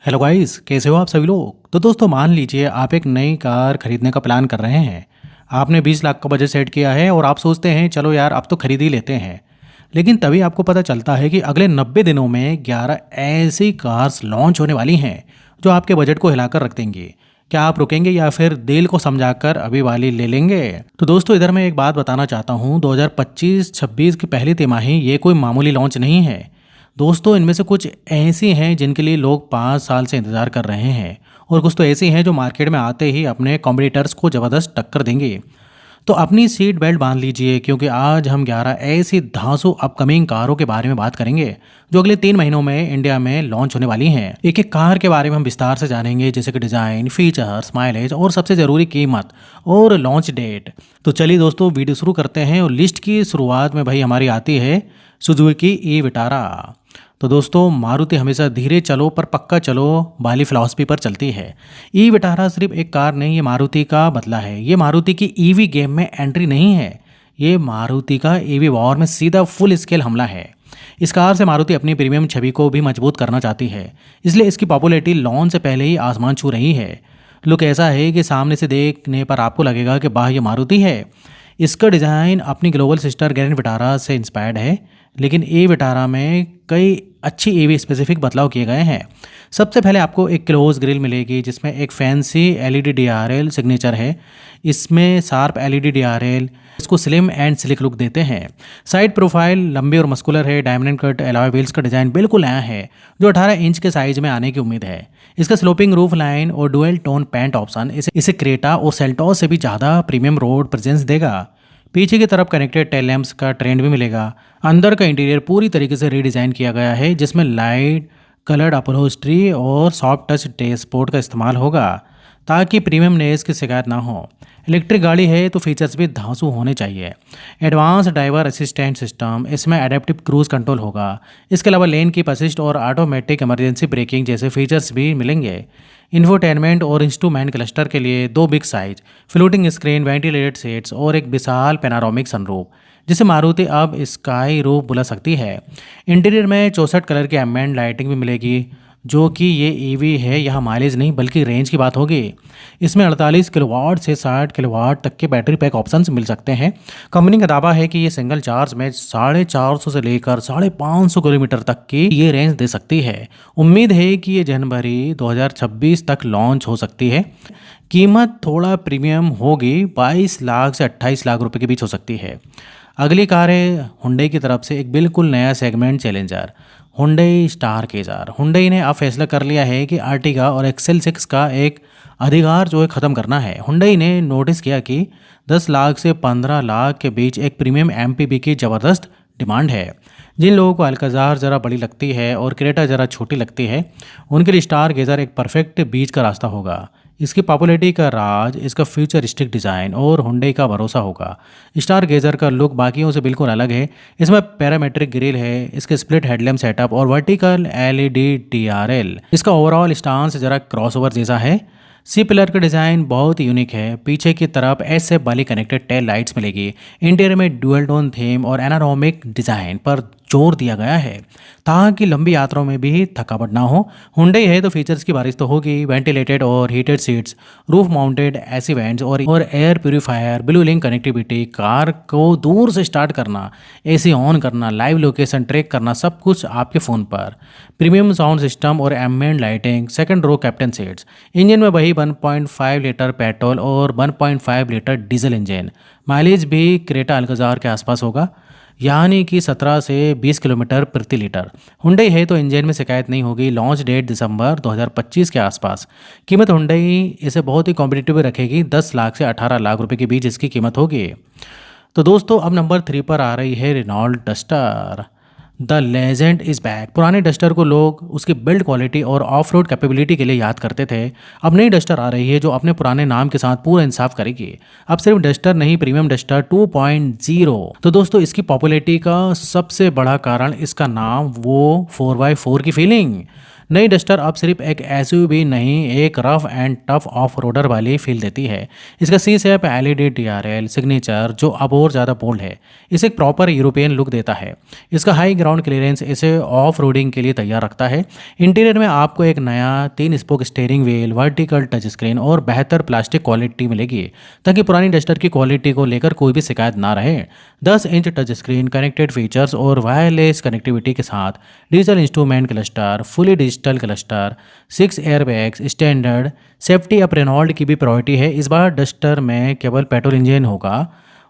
Hello guys, कैसे हो आप सभी लोग। तो दोस्तों मान लीजिए आप एक नई कार खरीदने का प्लान कर रहे हैं। आपने 20 लाख का बजट सेट किया है और आप सोचते हैं चलो यार अब तो खरीद ही लेते हैं। लेकिन तभी आपको पता चलता है कि अगले 90 दिनों में 11 ऐसी कार्स लॉन्च होने वाली हैं जो आपके बजट को हिलाकर रख देंगी। क्या आप रुकेंगे या फिर दिल को समझाकर अभी वाली ले लेंगे। तो दोस्तों इधर मैं एक बात बताना चाहता हूँ, 2025-26 की पहली तिमाही ये कोई मामूली लॉन्च नहीं है। दोस्तों इनमें से कुछ ऐसी हैं जिनके लिए लोग 5 साल से इंतज़ार कर रहे हैं, और कुछ तो ऐसी हैं जो मार्केट में आते ही अपने कॉम्पिटिटर्स को ज़बरदस्त टक्कर देंगी। तो अपनी सीट बेल्ट बांध लीजिए, क्योंकि आज हम 11 ऐसी धांसू अपकमिंग कारों के बारे में बात करेंगे जो अगले 3 महीनों में इंडिया में लॉन्च होने वाली हैं। एक एक कार के बारे में हम विस्तार से जानेंगे, जैसे कि डिज़ाइन, फीचर्स, माइलेज और सबसे ज़रूरी कीमत और लॉन्च डेट। तो चलिए दोस्तों वीडियो शुरू करते हैं, और लिस्ट की शुरुआत में भाई हमारी आती है सुजुकी ई विटारा। तो दोस्तों मारुति हमेशा धीरे चलो पर पक्का चलो वाली फिलॉसफी पर चलती है। ई विटारा सिर्फ एक कार नहीं, ये मारुति का बदला है। ये मारुति की ईवी गेम में एंट्री नहीं है, ये मारुति का ईवी वॉर में सीधा फुल स्केल हमला है। इस कार से मारुति अपनी प्रीमियम छवि को भी मजबूत करना चाहती है, इसलिए इसकी पॉपुलैरिटी लॉन्च से पहले ही आसमान छू रही है। लुक ऐसा है कि सामने से देखने पर आपको लगेगा कि वाह ये मारुति है। इसका डिज़ाइन अपनी ग्लोबल सिस्टर ग्रैंड विटारा से इंस्पायर्ड है, लेकिन ए विटारा में कई अच्छी ईवी स्पेसिफिक बदलाव किए गए हैं। सबसे पहले आपको एक क्लोज ग्रिल मिलेगी जिसमें एक फैंसी एलईडी डीआरएल सिग्नेचर है। इसमें शार्प एलईडी डीआरएल इसको स्लिम एंड स्लिक लुक देते हैं। साइड प्रोफाइल लंबी और मस्कुलर है। डायमंड कट एलॉय व्हील्स का डिज़ाइन बिल्कुल नया है, जो 18 इंच के साइज में आने की उम्मीद है। इसका स्लोपिंग रूफ लाइन और डुअल टोन पेंट ऑप्शन इसे क्रेटा और सेल्टॉस से भी ज़्यादा प्रीमियम रोड प्रेजेंस देगा। पीछे की तरफ कनेक्टेड टेल लैंप्स का ट्रेंड भी मिलेगा। अंदर का इंटीरियर पूरी तरीके से रीडिज़ाइन किया गया है, जिसमें लाइट कलर्ड अपहोल्स्ट्री और सॉफ्ट टच डैशबोर्ड का इस्तेमाल होगा, ताकि प्रीमियमनेस की शिकायत ना हो। इलेक्ट्रिक गाड़ी है तो फीचर्स भी धांसू होने चाहिए। एडवांस ड्राइवर असिस्टेंट सिस्टम, इसमें एडेप्टिव क्रूज कंट्रोल होगा। इसके अलावा लेन कीप असिस्ट और ऑटोमेटिक इमरजेंसी ब्रेकिंग जैसे फीचर्स भी मिलेंगे। इंफोटेनमेंट और इंस्ट्रूमेंट क्लस्टर के लिए 2 big size floating screen, ventilated seats और एक विशाल पैनारोमिक सनरूफ, जिसे मारुति अब स्काई रूफ बुला सकती है। इंटीरियर में 64 कलर की एम्बिएंट लाइटिंग भी मिलेगी, जो कि ये ईवी है, यहाँ माइलेज नहीं बल्कि रेंज की बात होगी। इसमें 48 किलोवाट से 60 किलोवाट तक के बैटरी पैक ऑप्शंस मिल सकते हैं। कंपनी का दावा है कि ये सिंगल चार्ज में 450 से लेकर 550 किलोमीटर तक की ये रेंज दे सकती है। उम्मीद है कि ये जनवरी 2026 तक लॉन्च हो सकती है। कीमत थोड़ा प्रीमियम होगी, 22 लाख से 28 लाख रुपए के बीच हो सकती है। अगली कार है हुंडई की तरफ से एक बिल्कुल नया segment challenger, Hyundai star Kjær. Hyundai ने अब फैसला कर लिया है कि आर्टिगा और एक्सेल 6 का एक अधिकार जो है ख़त्म करना है। हुंडई ने नोटिस किया कि 10 लाख से 15 लाख के बीच एक प्रीमियम एमपीवी की ज़बरदस्त डिमांड है। जिन लोगों को अल्काजार ज़रा बड़ी लगती है और क्रेटा ज़रा छोटी लगती है, उनके लिए स्टार गेजर एक परफेक्ट बीच का रास्ता होगा। इसकी पॉपुलैरिटी का राज इसका फ्यूचरिस्टिक डिज़ाइन और हुंडई का भरोसा होगा। स्टार गेजर का लुक बाकियों से बिल्कुल अलग है। इसमें पैरामेट्रिक ग्रिल है, इसके स्प्लिट हेडलैम्प सेटअप और वर्टिकल एलईडी डीआरएल। इसका ओवरऑल स्टांस ज़रा क्रॉसओवर जैसा है। सी पिलर का डिज़ाइन बहुत यूनिक है। पीछे की तरफ एस एफ वाली कनेक्टेड टेल लाइट्स मिलेगी। इंटीरियर में डुअल टोन थीम और एनारोमिक डिज़ाइन पर जोर दिया गया है, ताकि लंबी यात्राओं में भी थकावट ना हो। हुंडई है तो फीचर्स की बारिश तो होगी। वेंटिलेटेड और heated seats, roof mounted AC vents और air purifier, blue link connectivity, car को दूर से स्टार्ट करना, एसी ऑन करना, लाइव लोकेशन ट्रैक करना, सब कुछ आपके फ़ोन पर। प्रीमियम साउंड सिस्टम और ambient lighting, second row captain seats. Engine में वही 1.5 लीटर पेट्रोल और 1.5 लीटर डीजल इंजन। माइलेज भी क्रेटा अल्काजार के आसपास होगा, यानी कि 17 से 20 किलोमीटर प्रति लीटर। हुंडई है तो इंजन में शिकायत नहीं होगी। लॉन्च डेट दिसंबर 2025 के आसपास। कीमत हुंडई इसे बहुत ही कॉम्पिटिटिव रखेगी, 10 लाख से 18 लाख रुपए के बीच इसकी कीमत होगी। तो दोस्तों अब नंबर 3 पर आ रही है Renault Duster. The legend is back. पुराने डस्टर को लोग उसकी बिल्ड क्वालिटी और ऑफ रोड कैपेबिलिटी के लिए याद करते थे। अब नई डस्टर आ रही है जो अपने पुराने नाम के साथ पूरा इंसाफ करेगी। अब सिर्फ डस्टर नहीं, प्रीमियम डस्टर 2.0। तो दोस्तों इसकी पॉपुलैरिटी का सबसे बड़ा कारण इसका नाम, वो 4x4 की फीलिंग। नई डस्टर अब सिर्फ एक एसयूवी नहीं, एक rough and tough off roader वाली फील देती है। इसका सी शेप एलईडी डीआरएल सिग्नेचर जो अब और ज़्यादा बोल्ड है, इसे एक प्रॉपर यूरोपियन लुक देता है। इसका हाई ग्राउंड क्लियरेंस इसे ऑफ रोडिंग के लिए तैयार रखता है। इंटीरियर में आपको एक नया 3 spoke steering wheel, vertical touch screen और बेहतर प्लास्टिक क्वालिटी मिलेगी, ताकि पुरानी डस्टर की क्वालिटी को लेकर कोई भी शिकायत ना रहे। 10 inch touch screen, connected features और वायरलेस कनेक्टिविटी के साथ digital instrument cluster, fully digital cluster, 6 airbags, standard safety अप रेनॉल्ड की भी प्रायोरिटी है। इस बार डस्टर में केवल पेट्रोल इंजन होगा,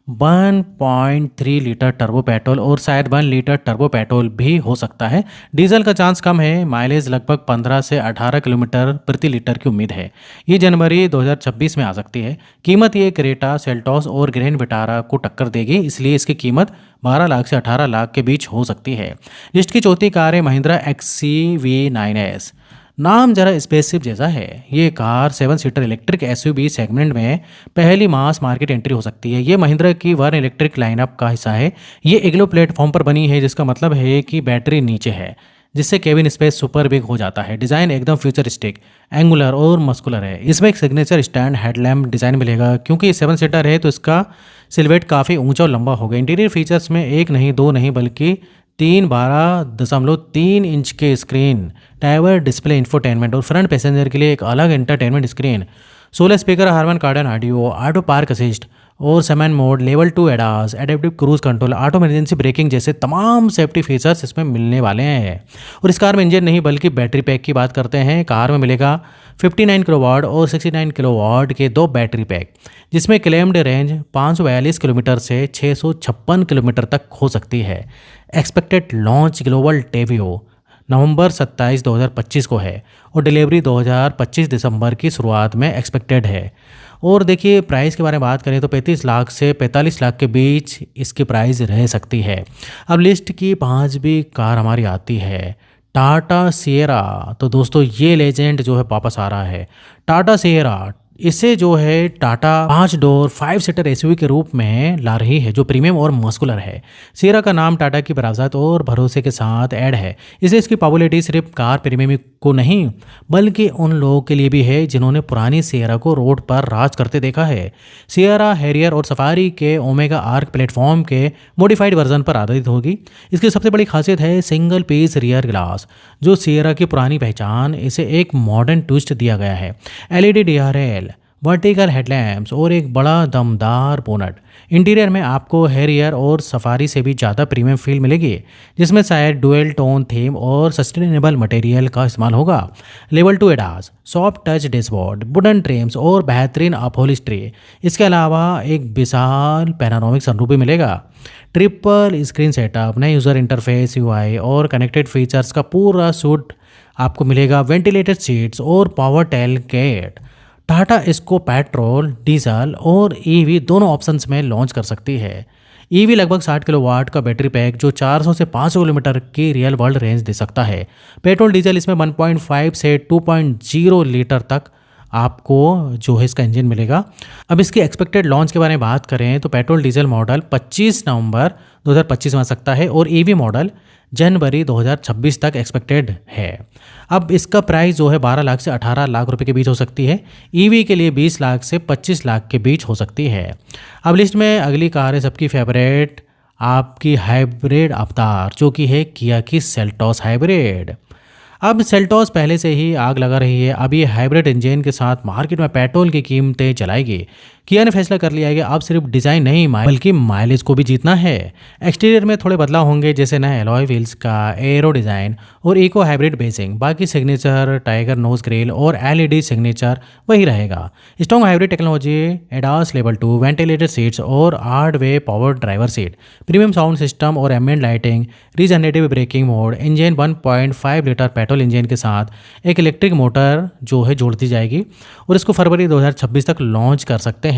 1.3 लीटर टर्बो पेट्रोल और शायद 1 लीटर टर्बो पेट्रोल भी हो सकता है। डीजल का चांस कम है, माइलेज लगभग 15 से 18 किलोमीटर प्रति लीटर की उम्मीद है। ये जनवरी 2026 में आ सकती है। कीमत ये क्रेटा, सेल्टोस और ग्रैंड विटारा को टक्कर देगी, इसलिए इसकी कीमत 12 लाख से 18 लाख के बीच हो सकती है। लिस्ट की चौथी कार है महिंद्रा XCV9S। नाम जरा स्पेसशिप जैसा है। ये car 7 seater electric SUV segment में पहली मास मार्केट एंट्री हो सकती है। ये महिंद्रा की वन इलेक्ट्रिक लाइनअप का हिस्सा है। ये इग्लो प्लेटफॉर्म पर बनी है, जिसका मतलब है कि बैटरी नीचे है, जिससे केबिन स्पेस सुपर बिग हो जाता है। डिज़ाइन एकदम फ्यूचरिस्टिक, एंगुलर और मस्कुलर है। इसमें एक सिग्नेचर स्टैंड हेडलैम्प डिज़ाइन मिलेगा। क्योंकि ये 7 सीटर है तो इसका सिलवेट काफ़ी ऊंचा और लंबा होगा। इंटीरियर फीचर्स में एक नहीं, दो नहीं, बल्कि 12.3 इंच के स्क्रीन, टाइवर डिस्प्ले, इंफोटेनमेंट और फ्रंट पैसेंजर के लिए एक अलग entertainment screen, 16 speaker, Harman Kardon audio, auto park assist और seven mode, level 2 ADAS, adaptive cruise control, auto emergency braking जैसे तमाम सेफ्टी फीचर्स इसमें मिलने वाले हैं। और इस कार में इंजन नहीं बल्कि बैटरी पैक की बात करते हैं। कार में मिलेगा 59 किलोवाट और 69 किलोवाट के 2 बैटरी पैक, जिसमें क्लेम्ड रेंज 542 किलोमीटर से 656 किलोमीटर तक हो सकती है। एक्सपेक्टेड लॉन्च ग्लोबल टेवियो नवंबर 27, 2025 को है और डिलीवरी 2025 दिसंबर की शुरुआत में एक्सपेक्टेड है। और देखिए प्राइस के बारे में बात करें तो 35 लाख से 45 लाख के बीच इसकी प्राइस रह सकती है। अब लिस्ट की 5वीं कार हमारी आती है टाटा सिएरा। तो दोस्तों ये लेजेंड जो है वापस आ रहा है। टाटा सिएरा इसे जो है टाटा 5 डोर 5 सीटर एसयूवी के रूप में ला रही है, जो प्रीमियम और मस्कुलर है। सिएरा का नाम टाटा की विरासत और भरोसे के साथ ऐड है, इसलिए इसकी पॉपुलैरिटी सिर्फ कार प्रीमियम को नहीं बल्कि उन लोगों के लिए भी है जिन्होंने पुरानी सिएरा को रोड पर राज करते देखा है। सिएरा हैरियर और सफारी के ओमेगा आर्क प्लेटफॉर्म के मॉडिफाइड वर्जन पर आधारित होगी। इसकी सबसे बड़ी खासियत है सिंगल पीस रियर ग्लास, जो सिएरा की पुरानी पहचान, इसे एक मॉडर्न ट्विस्ट दिया गया है। एलईडी डीआरएल, वर्टिकल हेडलैम्प्स और एक बड़ा दमदार बोनट। इंटीरियर में आपको हैरियर और सफारी से भी ज़्यादा प्रीमियम फील मिलेगी, जिसमें शायद डुअल टोन थीम और सस्टेनेबल मटेरियल का इस्तेमाल होगा। Level 2 ADAS, soft touch dashboard, wooden TRIMS और बेहतरीन अपहोल्स्ट्री। इसके अलावा एक विशाल पैनारोमिक सनरूफ भी मिलेगा। ट्रिपल स्क्रीन सेटअप, नए यूज़र इंटरफेस, यूआई और कनेक्टेड फीचर्स का पूरा सूट आपको मिलेगा। वेंटिलेटेड सीट्स और पावर टेल गेट। टाटा इसको पेट्रोल, डीजल और ईवी दोनों ऑप्शंस में लॉन्च कर सकती है। ईवी लगभग 60 किलोवाट का बैटरी पैक जो 400 से 500 किलोमीटर की रियल वर्ल्ड रेंज दे सकता है। पेट्रोल डीजल इसमें 1.5 से 2.0 लीटर तक आपको जो है इसका इंजन मिलेगा। अब इसकी एक्सपेक्टेड लॉन्च के बारे में बात करें तो पेट्रोल डीजल मॉडल 25 नवंबर 2025 में आ सकता है और ईवी मॉडल जनवरी 2026 तक एक्सपेक्टेड है। अब इसका प्राइस जो है 12 लाख से 18 लाख रुपए के बीच हो सकती है। ईवी के लिए 20 लाख से 25 लाख के बीच हो सकती है। अब लिस्ट में अगली कार है सबकी फेवरेट, आपकी हाइब्रिड अवतार, जो कि है किया की सेल्टोस हाइब्रिड। अब सेल्टोस पहले से ही आग लगा रही है। अब ये हाइब्रिड इंजन के साथ मार्केट में पेट्रोल की कीमतें जलाएगी। किया ने फैसला कर लिया है कि अब सिर्फ डिज़ाइन नहीं बल्कि माइलेज को भी जीतना है। एक्सटीरियर में थोड़े बदलाव होंगे, जैसे नए एलॉय व्हील्स का एरो डिज़ाइन और इको हाइब्रिड बेसिंग। बाकी सिग्नेचर टाइगर नोज ग्रिल और एलईडी सिग्नेचर वही रहेगा। Strong hybrid technology, ADAS level 2, ventilated seats और 8-वे power driver seat, premium sound system और ambient lighting, regenerative braking mode, engine 1.5 litre petrol engine के साथ एक इलेक्ट्रिक मोटर जो है जोड़ दी जाएगी और इसको फरवरी 2026 तक लॉन्च कर सकते हैं।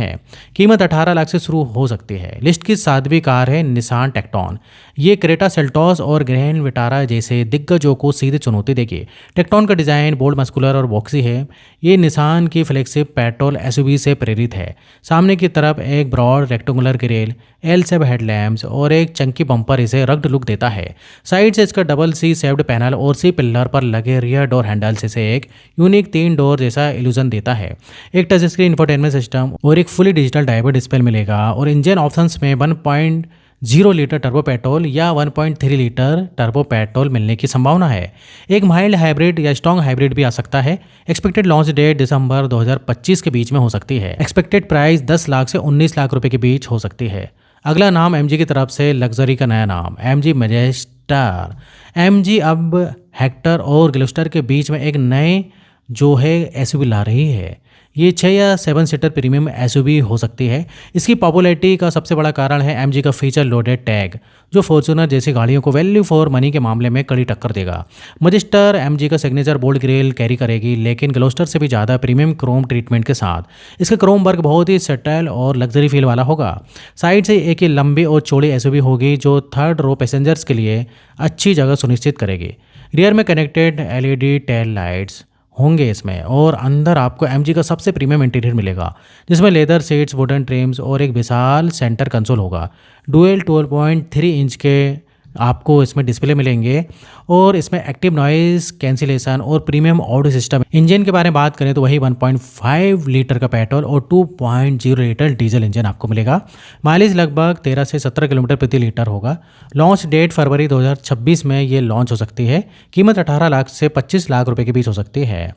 कीमत 18 लाख से शुरू हो सकती है। लिस्ट की 7वीं कार है निसान टेक्टॉन। ये क्रेटा, सेल्टोस और ग्रैंड विटारा जैसे दिग्गजों को सीधे चुनौती देगी। टेक्टॉन का डिज़ाइन बोल्ड, मस्कुलर और बॉक्सी है। ये निसान की फ्लैगशिप पेट्रोल एसयूवी से प्रेरित है। सामने की तरफ एक broad rectangular grille, L shape headlamps और एक चंकी बम्पर इसे रग्ड लुक देता है। साइड से इसका डबल सी शेप्ड पैनल और सी पिलर पर लगे रियर डोर हैंडल्स इसे एक यूनिक 3 डोर जैसा इल्यूजन देता है। एक टच स्क्रीन इंफोटेनमेंट सिस्टम और एक फुली डिजिटल ड्राइवर डिस्प्ले मिलेगा और इंजन ऑप्शंस में 1.0 लीटर टर्बो पेट्रोल या 1.3 लीटर टर्बो पेट्रोल मिलने की संभावना है। एक माइल्ड हाइब्रिड या स्ट्रॉन्ग हाइब्रिड भी आ सकता है। एक्सपेक्टेड लॉन्च डेट दिसंबर 2025 के बीच में हो सकती है। एक्सपेक्टेड प्राइस 10 लाख से 19 लाख रुपए के बीच हो सकती है। अगला नाम एमजी की तरफ से लग्जरी का नया नाम एमजी मैजेस्टर। एमजी अब हेक्टर और ग्लिस्टर के बीच में एक नए जो है एसयूवी ला रही है। ये 6 या 7 सीटर प्रीमियम एसयूवी हो सकती है। इसकी पॉपुलैरिटी का सबसे बड़ा कारण है एमजी का फीचर लोडेड टैग, जो फॉर्च्यूनर जैसी गाड़ियों को वैल्यू फॉर मनी के मामले में कड़ी टक्कर देगा। मैजेस्टर एमजी का सिग्नेचर बोल्ड ग्रिल कैरी करेगी, लेकिन ग्लोस्टर से भी ज़्यादा प्रीमियम क्रोम ट्रीटमेंट के साथ। इसका क्रोम वर्क बहुत ही सटल और लग्जरी फील वाला होगा। साइड से एक ही लंबी और चौड़ी एसयूवी होगी जो थर्ड रो पैसेंजर्स के लिए अच्छी जगह सुनिश्चित करेगी। रियर में कनेक्टेड एलईडी टेल लाइट्स होंगे इसमें, और अंदर आपको एमजी का सबसे प्रीमियम इंटीरियर मिलेगा जिसमें लेदर सीट्स, वुडन ट्रिम्स और एक विशाल सेंटर कंसोल होगा। डुअल 12.3 इंच के आपको इसमें डिस्प्ले मिलेंगे और इसमें एक्टिव नॉइज कैंसिलेशन और प्रीमियम ऑडियो सिस्टम। इंजन के बारे में बात करें तो वही 1.5 लीटर का पेट्रोल और 2.0 लीटर डीजल इंजन आपको मिलेगा। माइलेज लगभग 13 से 17 किलोमीटर प्रति लीटर होगा। लॉन्च डेट फरवरी 2026 में ये लॉन्च हो सकती है। कीमत 18 लाख से 25 लाख रुपए के बीच हो सकती है।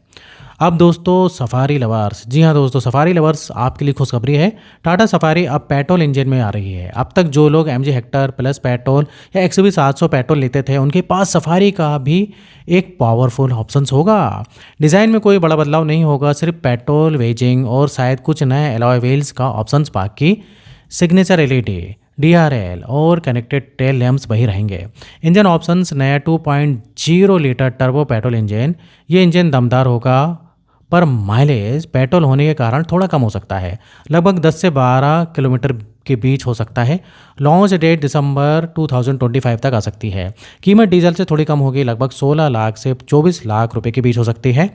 अब दोस्तों सफारी लवर्स, जी हाँ दोस्तों, सफारी लवर्स आपके लिए खुशखबरी है। टाटा सफारी अब पेट्रोल इंजन में आ रही है। अब तक जो लोग एमजी हेक्टर प्लस पेट्रोल या एक्सयूवी 700 पेट्रोल लेते थे, उनके पास सफारी का भी एक पावरफुल ऑप्शंस होगा। डिज़ाइन में कोई बड़ा बदलाव नहीं होगा, सिर्फ पेट्रोल वेजिंग और शायद कुछ नए अलॉय व्हील्स का ऑप्शंस, बाकी सिग्नेचर एलईडी, डीआरएल और कनेक्टेड टेल लैंप्स वही रहेंगे। इंजन ऑप्शंस नया 2.0 लीटर टर्बो पेट्रोल इंजन। ये इंजन दमदार होगा पर माइलेज पेट्रोल होने के कारण थोड़ा कम हो सकता है, लगभग 10 से 12 किलोमीटर के बीच हो सकता है। लॉन्च डेट दिसंबर 2025 तक आ सकती है। कीमत डीजल से थोड़ी कम होगी, लगभग 16 लाख से 24 लाख रुपए के बीच हो सकती है।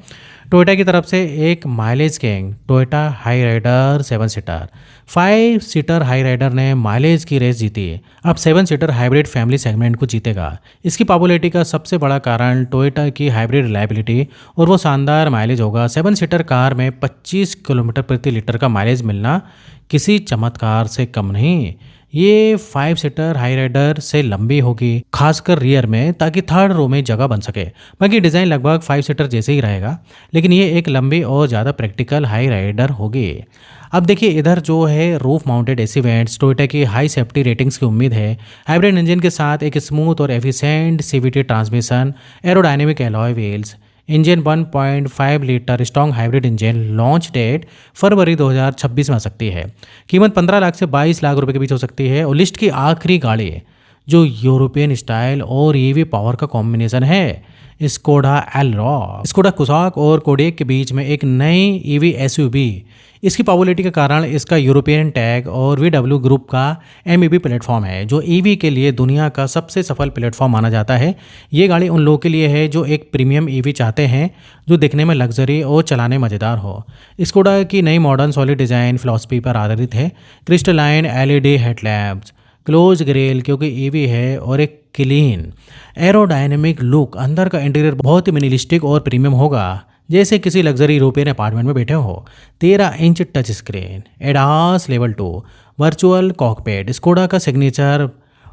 टोयोटा की तरफ से एक mileage king Toyota Hyryder 7 seater. 5 seater Hyryder ने माइलेज की रेस जीती, अब 7 सीटर हाइब्रिड फैमिली सेगमेंट को जीतेगा। इसकी पॉपुलैरिटी का सबसे बड़ा कारण टोयोटा की हाइब्रिड रिलायबिलिटी और वो शानदार माइलेज होगा। 7 सीटर कार में 25 किलोमीटर प्रति लीटर का माइलेज मिलना किसी चमत्कार से कम नहीं। ये 5 सीटर हाई राइडर से लंबी होगी, खासकर रियर में, ताकि थर्ड रो में जगह बन सके। बाकी डिज़ाइन लगभग 5 सीटर जैसे ही रहेगा, लेकिन ये एक लंबी और ज़्यादा प्रैक्टिकल हाई राइडर होगी। अब देखिए इधर जो है roof mounted AC vents, Toyota की हाई सेफ्टी रेटिंग्स की उम्मीद है। हाइब्रिड इंजन के साथ एक स्मूथ और efficient CVT transmission, aerodynamic alloy wheels, engine 1.5 litre strong hybrid engine. Launch date फरवरी 2026 में आ सकती है। कीमत 15 लाख से 22 लाख रुपए के बीच हो सकती है। और लिस्ट की आखिरी गाड़ी जो यूरोपियन स्टाइल और ईवी पावर का कॉम्बिनेशन है, स्कोडा एलरॉक। स्कोडा कुसाक और कोडियक के बीच में एक नई ईवी एसयूवी। इसकी पॉपुलैरिटी के कारण इसका यूरोपियन टैग और VW ग्रुप का MEB प्लेटफॉर्म है, जो ईवी के लिए दुनिया का सबसे सफल प्लेटफॉर्म माना जाता है। ये गाड़ी उन लोगों के लिए है जो एक प्रीमियम ईवी चाहते हैं जो दिखने में लग्जरी और चलाने मज़ेदार हो। स्कोडा की नई मॉडर्न सॉलिड डिज़ाइन फिलॉसफी पर आधारित है। Crystalline LED headlamps, close grill क्योंकि ईवी है, और एक क्लीन एरोडायनेमिक लुक। अंदर का इंटीरियर बहुत ही मिनिमलिस्टिक और प्रीमियम होगा, जैसे किसी लग्जरी यूरोपियन अपार्टमेंट में बैठे हो। 13 inch touch screen, ADAS level 2, virtual cockpit, Skoda का सिग्नेचर।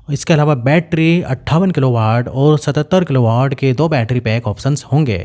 इसके अलावा बैटरी 58 किलोवाट और 77 किलोवाट के 2 बैटरी पैक ऑप्शंस होंगे।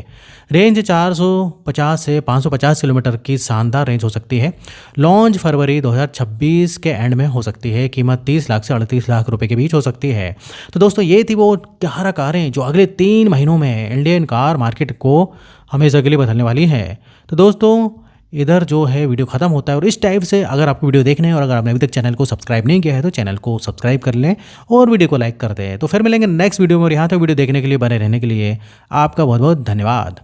रेंज 450 से 550 किलोमीटर की शानदार रेंज हो सकती है। लॉन्च फरवरी 2026 के एंड में हो सकती है। कीमत 30 लाख से 38 लाख रुपए के बीच हो सकती है। तो दोस्तों ये थी वो 11 कारें जो अगले 3 महीनों में इंडियन कार मार्केट को हमेशा के लिए बदलने वाली है। तो दोस्तों इधर जो है वीडियो खत्म होता है, और इस टाइप से अगर आपको वीडियो देखने हैं और अगर आपने अभी तक चैनल को सब्सक्राइब नहीं किया है तो चैनल को सब्सक्राइब कर लें और वीडियो को लाइक कर दें। तो फिर मिलेंगे नेक्स्ट वीडियो में, और यहाँ तक वीडियो देखने के लिए, बने रहने के लिए आपका बहुत बहुत धन्यवाद।